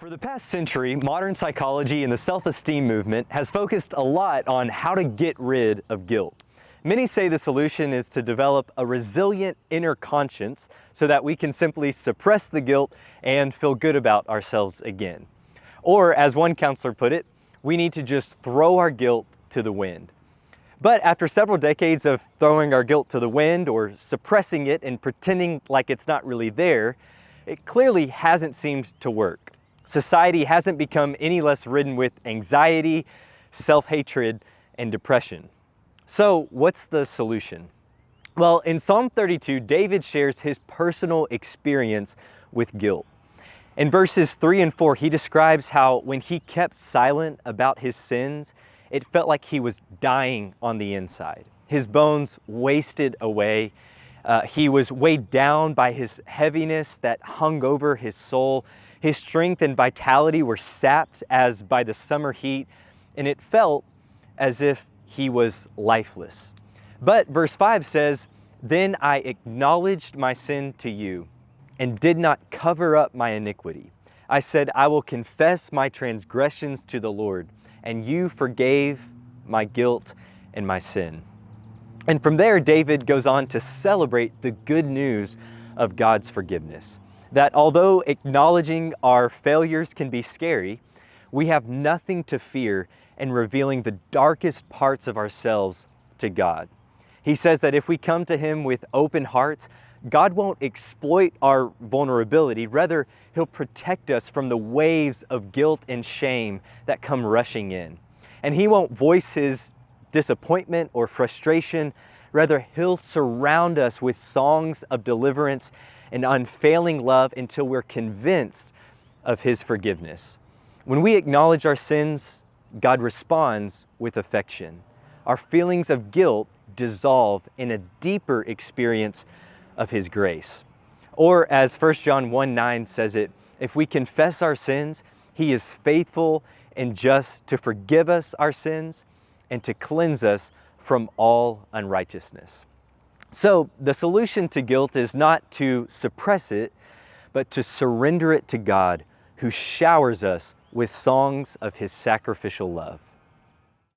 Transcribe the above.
For the past century, modern psychology and the self-esteem movement has focused a lot on how to get rid of guilt. Many say the solution is to develop a resilient inner conscience so that we can simply suppress the guilt and feel good about ourselves again. Or, as one counselor put it, we need to just throw our guilt to the wind. But after several decades of throwing our guilt to the wind or suppressing it and pretending like it's not really there, it clearly hasn't seemed to work. Society hasn't become any less ridden with anxiety, self-hatred, and depression. So what's the solution? Well, in Psalm 32, David shares his personal experience with guilt. In verses 3 and 4, he describes how when he kept silent about his sins, it felt like he was dying on the inside. His bones wasted away. He was weighed down by his heaviness that hung over his soul. His strength and vitality were sapped as by the summer heat, and it felt as if he was lifeless. But verse 5 says, "Then I acknowledged my sin to you and did not cover up my iniquity. I said, I will confess my transgressions to the Lord, and you forgave my guilt and my sin." And from there, David goes on to celebrate the good news of God's forgiveness. That although acknowledging our failures can be scary, we have nothing to fear in revealing the darkest parts of ourselves to God. He says that if we come to Him with open hearts, God won't exploit our vulnerability. Rather, He'll protect us from the waves of guilt and shame that come rushing in. And He won't voice His disappointment or frustration. Rather, He'll surround us with songs of deliverance and unfailing love until we're convinced of His forgiveness. When we acknowledge our sins, God responds with affection. Our feelings of guilt dissolve in a deeper experience of His grace. Or as 1 John 1:9 says it, if we confess our sins, He is faithful and just to forgive us our sins and to cleanse us from all unrighteousness. So the solution to guilt is not to suppress it, but to surrender it to God, who showers us with songs of His sacrificial love.